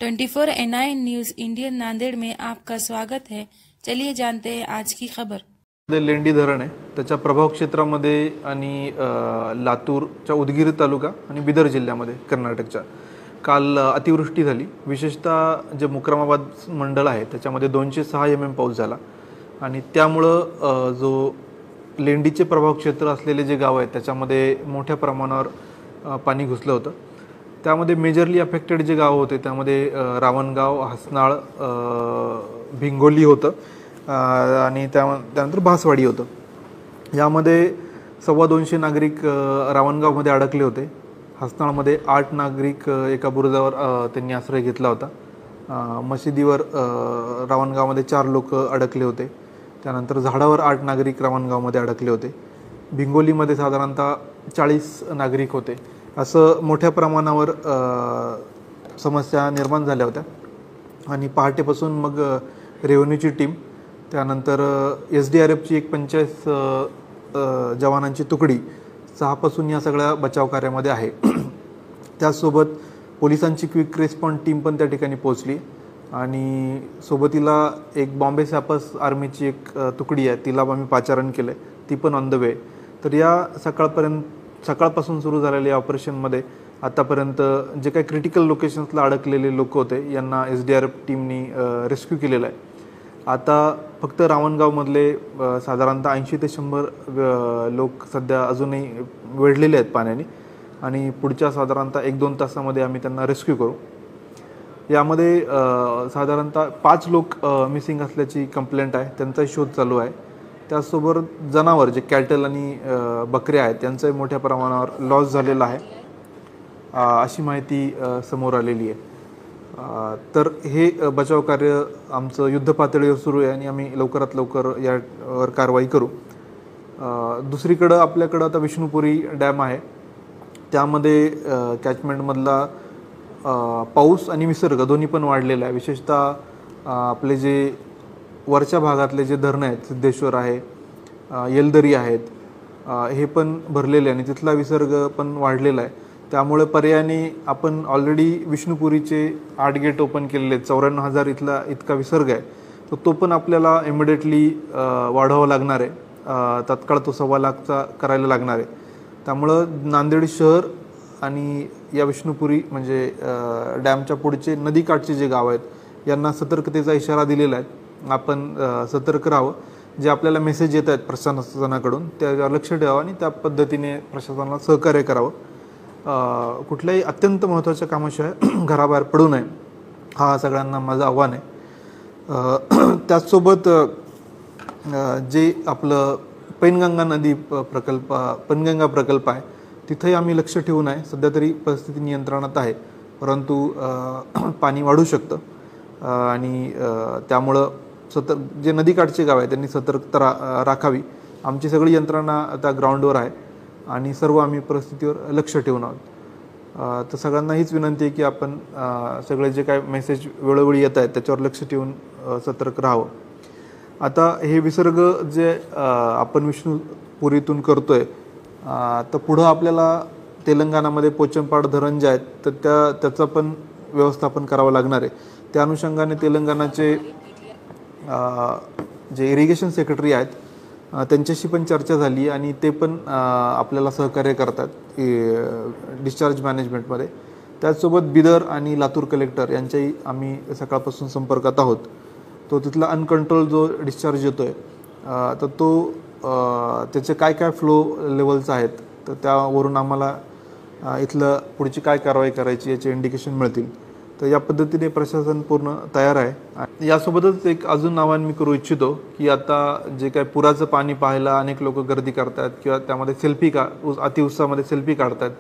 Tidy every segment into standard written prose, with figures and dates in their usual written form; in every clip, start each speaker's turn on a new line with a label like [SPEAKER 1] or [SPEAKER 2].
[SPEAKER 1] 24 NI news Indian Nanded में आपका स्वागत है। चलिए जानते हैं आज की खबर।
[SPEAKER 2] लेंडी धरण आहे त्याच्या प्रभाव क्षेत्रामध्ये आणि लातूरच्या उदगीर तालुका आणि बिदर जिल्ह्यामध्ये कर्नाटकच्या काल अतिवृष्टी झाली। विशेषतः जे मुक्रामाबाद मंडळ आहे त्याच्यामध्ये 206 mm पाऊस झाला आणि त्यामुळे जो लेंडीचे प्रभाव क्षेत्र असलेले जे गाव आहेत त्याच्यामध्ये मोठ्या प्रमाणावर पाणी घुसलं होतं। त्यामध्ये मेजरली अफेक्टेड जे गाव होते त्यामध्ये रावणगाव, हसनाळ, भिंगोली होतं आणि त्यानंतर भासवाडी होतं। यामध्ये 250 नागरिक रावणगावमध्ये अडकले होते। हसनाळमध्ये 8 नागरिक एका बुरुजावर त्यांनी आश्रय घेतला होता। मशिदीवर रावणगावमध्ये 4 लोक अडकले होते। त्यानंतर झाडावर 8 नागरिक रावणगावमध्ये अडकले होते। भिंगोलीमध्ये साधारणतः 40 नागरिक होते। असं मोठ्या प्रमाणावर समस्या निर्माण झाल्या होत्या आणि पहाटेपासून मग रेव्हेन्यूची टीम, त्यानंतर SDRFची एक 45 जवानांची तुकडी 6 पासून या सगळ्या बचाव कार्यामध्ये आहे। त्यासोबत पोलिसांची क्विक रिस्पॉन्स टीम पण त्या ठिकाणी पोहोचली आणि सोबतीला एक बॉम्बे सॅपर्स आर्मीची एक तुकडी आहे, तिला आम्ही पाचारण केलं, ती पण ऑन द वे। तर या सकाळपासून सुरू झालेल्या ऑपरेशनमध्ये आतापर्यंत जे काही क्रिटिकल लोकेशन्सला अडकलेले लोक होते यांना SDRF टीमनी रेस्क्यू केलेलं आहे। आता फक्त रावणगावमधले साधारणतः 80 ते 100 लोक सध्या अजूनही वेढलेले आहेत पाण्याने आणि पुढच्या साधारणतः 1-2 तासामध्ये आम्ही त्यांना रेस्क्यू करू। यामध्ये साधारणतः 5 लोक मिसिंग असल्याची कंप्लेंट आहे, त्यांचा शोध चालू आहे। त्यासोबत जनावर जे कॅटल आणि बकऱ्या आहेत त्यांचाही मोठ्या प्रमाणावर लॉस झालेला आहे अशी माहिती समोर आलेली आहे। तर हे बचाव कार्य आमचं युद्ध पातळीवर सुरू आहे आणि आम्ही लवकरात लवकर यावर कारवाई करू। दुसरीकडे आपल्याकडे आता विष्णुपुरी डॅम आहे, त्यामध्ये कॅचमेंटमधला पाऊस आणि विसर्ग दोन्ही पण वाढलेला आहे। विशेषतः आपले जे वरच्या भागातले जे धरणं आहेत, सिद्धेश्वर आहे, येलदरी आहेत, हे पण भरलेले आणि तिथला विसर्ग पण वाढलेला आहे। त्यामुळे पर्यायाने आपण ऑलरेडी विष्णुपुरीचे 8 गेट ओपन केलेले आहेत। 94,000 इतका विसर्ग आहे, तर तो पण आपल्याला इमिडिएटली वाढवावा लागणार आहे। तत्काळ तो 1.25 लाखचा करायला लागणार आहे। त्यामुळं नांदेड शहर आणि या विष्णुपुरी म्हणजे डॅमच्या पुढचे नदीकाठचे जे गाव आहेत यांना सतर्कतेचा इशारा दिलेला आहे। आपण सतर्क राहावं, जे आपल्याला मेसेज येत आहेत प्रशासनाकडून त्यावर लक्ष ठेवावं आणि त्या पद्धतीने प्रशासनाला सहकार्य करावं। कुठल्याही अत्यंत महत्त्वाच्या कामाशिवाय घराबाहेर पडू नये, हा सगळ्यांना माझं आव्हान आहे। त्याचसोबत जे आपलं पैनगंगा नदी पैनगंगा प्रकल्प आहे तिथेही आम्ही लक्ष ठेवून आहे। सध्या तरी परिस्थिती नियंत्रणात आहे, परंतु पाणी वाढू शकतं आणि त्यामुळं जे नदीकाठचे गाव आहे त्यांनी सतर्कता राखावी। आमची सगळी यंत्रणा आता ग्राउंडवर आहे आणि सर्व आम्ही परिस्थितीवर लक्ष ठेवून आहोत। तर सगळ्यांना हीच विनंती आहे की आपण सगळे जे काय मेसेज वेळोवेळी येत आहेत त्याच्यावर लक्ष ठेवून सतर्क राहावं। आता हे विसर्ग जे आपण विष्णुपुरीतून करतोय, तर पुढं आपल्याला तेलंगणामध्ये पोचमपाड धरण जे आहेत तर त्याचं पण व्यवस्थापन करावं लागणार आहे। त्या अनुषंगाने तेलंगणाचे जे इरिगेशन सेक्रेटरी आहेत त्यांच्याशी पण चर्चा झाली आणि ते पण आपल्याला सहकार्य करतात डिस्चार्ज मॅनेजमेंटमध्ये। त्याचसोबत बिदर आणि लातूर कलेक्टर यांच्याही आम्ही सकाळपासून संपर्कात आहोत। तो तिथला अनकंट्रोल जो डिस्चार्ज येतो आहे तर तो त्याचे काय फ्लो लेवल्स आहेत तर त्यावरून आम्हाला इथलं पुढची काय कारवाई करायची याचे इंडिकेशन मिळतील। तर या पद्धतीने प्रशासन पूर्ण तयार आहे। यासोबतच एक अजून आवाहन मी करू इच्छितो की आता जे काय पुराचं पाणी पाहायला अनेक लोक गर्दी करतात किंवा त्यामध्ये अतिउत्साहामध्ये सेल्फी काढतात।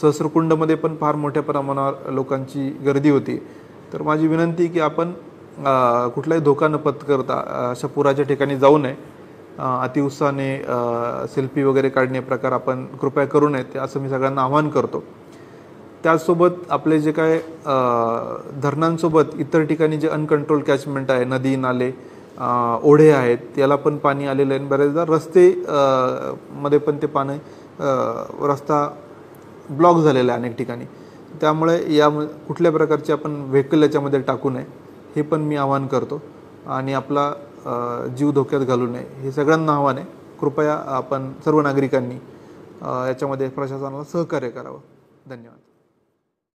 [SPEAKER 2] सहस्रकुंडमध्ये पण फार मोठ्या प्रमाणावर लोकांची गर्दी होती। तर माझी विनंती की आपण कुठलाही धोका न पत्करता अशा पुराच्या ठिकाणी जाऊ नये। अतिउत्साहाने सेल्फी वगैरे काढणे प्रकार आपण कृपया करू नयेत असं मी सगळ्यांना आवाहन करतो। त्याचसोबत आपले जे काय धरणांसोबत इतर ठिकाणी जे अनकंट्रोल कॅचमेंट आहे, नदी नाले ओढे आहेत, त्याला पण पाणी आलेलं आहे। बरेचदा रस्ते मध्ये पण ते पाणी रस्ता ब्लॉक झालेला आहे अनेक ठिकाणी। त्यामुळे कुठल्या प्रकारचे आपण व्हेकल याच्यामध्ये टाकू नये हे पण मी आवाहन करतो आणि आपला जीव धोक्यात घालू नये हे सगळ्यांना आव्हान आहे. कृपया आपण सर्व नागरिकांनी याच्यामध्ये प्रशासनाला सहकार्य करावं. धन्यवाद.